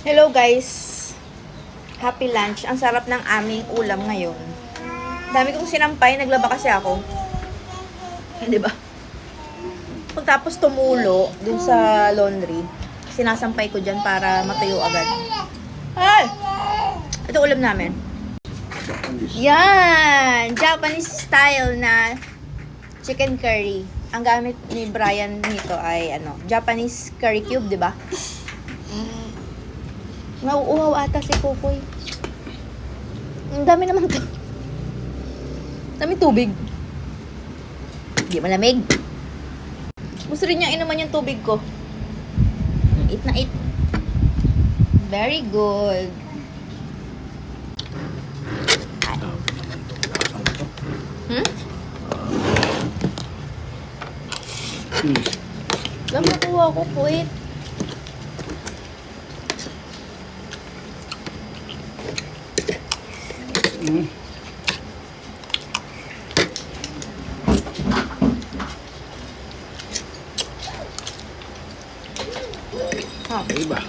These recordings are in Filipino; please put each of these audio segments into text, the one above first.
Hello guys! Happy lunch. Ang sarap ng aming ulam ngayon. Dami kong sinampay, naglaba kasi ako. Di ba? Pagtapos tumulo dun sa laundry, sinasampay ko dyan para matuyo agad. Ay! Ito ulam namin. Yan! Japanese style na chicken curry. Ang gamit ni Brian nito ay Japanese curry cube, di ba? Nauuhaw ata si Popoy. Ang dami naman to. Dami tubig. Hindi malamig. Gusto rin niya inuman yung tubig ko. Eat na eat. Very good. Lang nakuha ko po eh. Iba.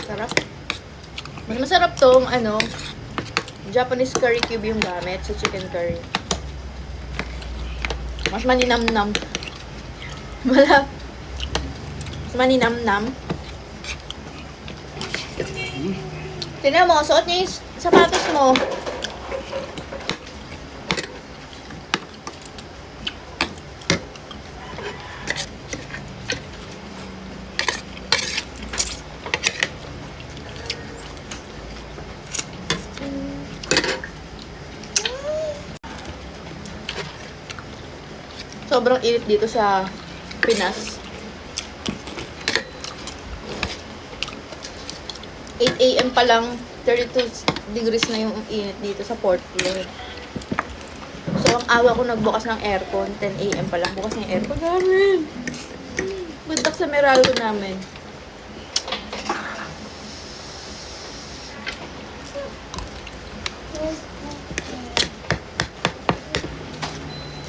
Sarap. Mas masarap tong Japanese curry cube yung gamit sa chicken curry. Mas maninamnam. Mas maninamnam. Tingnan mo, suot niya yung sapatos mo. Sobrang init dito sa Pinas. 8 AM pa lang, 32 degrees na yung init dito sa Portland. So, ang awa ko nagbukas ng aircon, 10 AM pa lang. Bukas ng aircon namin. Buntak sa Meralco namin.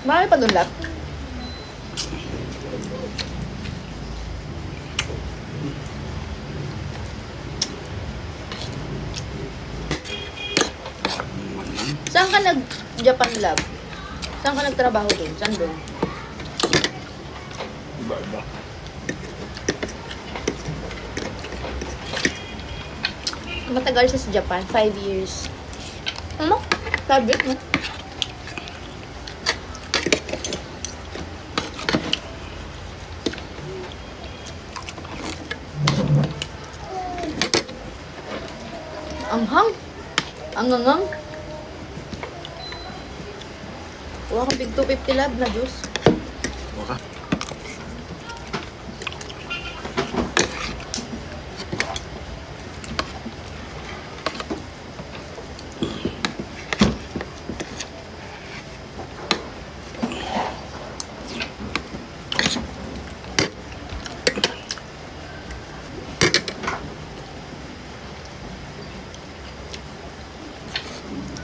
Marami pa dun lahat. Saan ka nag-Japan Lab? Saan ka nagtrabaho dun? Saan dun? Iba. Matagal siya sa Japan. 5 years. Ano? 5 years, no? Anghang. Angangang. Kuha kang big 250 lab na juice. Waka.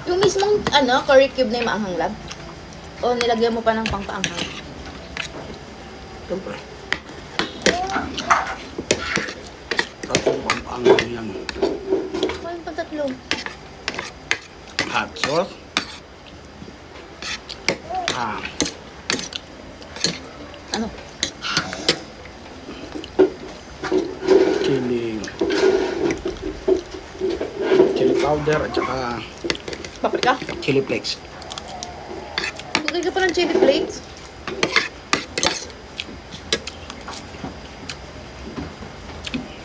Yung mismong curry cube na yung maanghang lab? O nilagyan mo pa ng pangpaanghang? Siyempre. Tatlo ang yan. Ano pa tatlo? Hot sauce. Ano? Chili powder at saka Paprika? chili flakes. Lagay ka pa ng chili flakes?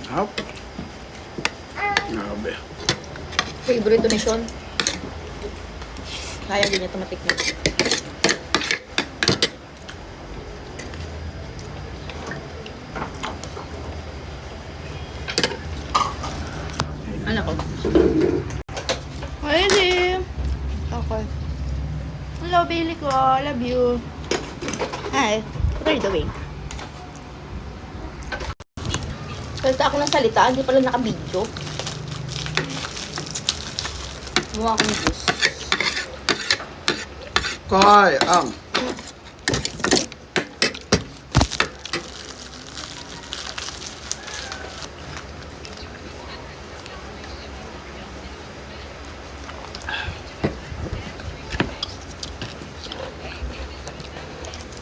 Hop. Grabe. Favorite ni Sean. Kaya din niya tumatikman. Ano ko? Ready? Okay. Hello, Bailey ko. Love you. Hi. What are you doing? Salita ako ng salita. Hindi pala naka-video. Gumawa akong juice. Kay,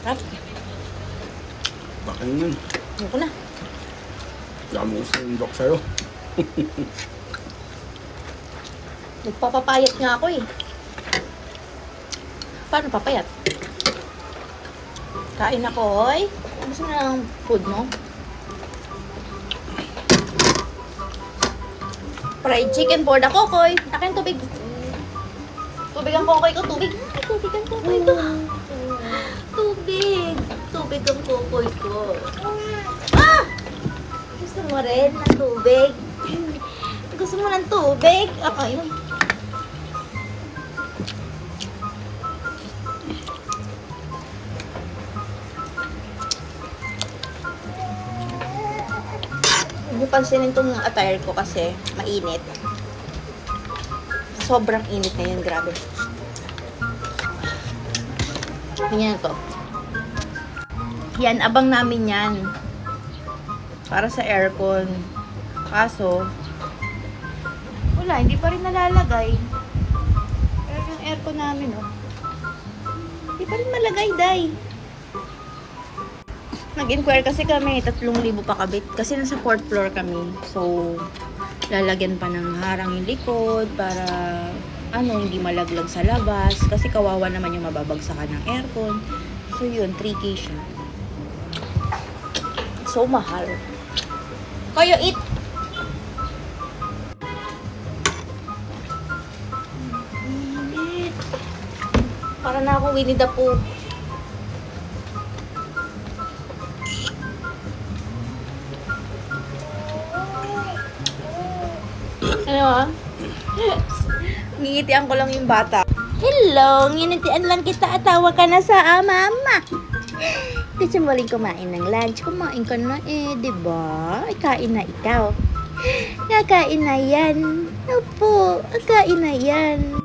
Sarap. Bakit yun? Ayoko na. Dami ko sundok sa'yo. Nagpapapayat nga ako eh. Paano papayat? Kain ako, oy. Gusto mo na ng food mo? Fried chicken for the kokoy. Akin tubig. Tubig ang kokoy ko, tubig. Ay, tubig ang kokoy ko. Tubig. Tubig ang kokoy ko. Ah! Gusto mo rin ng tubig? Gusto mo ng tubig? Ako yun. Huwag niyo pansinin itong attire ko kasi mainit. Sobrang init na yun, grabe. Ganyan to. Yan, abang namin yan. Para sa aircon. Kaso, wala, hindi pa rin nalalagay. Pero yung aircon namin, oh. Hindi pa rin malagay, day. Nag-inquire kasi kami, 3,000 pa kabit. Kasi nasa 4th floor kami. So, lalagyan pa ng harang yung likod para hindi malaglag sa labas. Kasi kawawa naman yung mababagsakan ng aircon. So, yun, 3K siya. So, mahal. Kaya eat! Init. Para na ako Winnie the Pooh. Ano ah? Ngingitian ko lang yung bata. Hello, nginitian lang kita at tawa ka na sa mama. Gusto mo rin kumain ng lunch? Kumain ka na diba? Ay, kain na ikaw. Kakain na yan. Opo, kain na yan.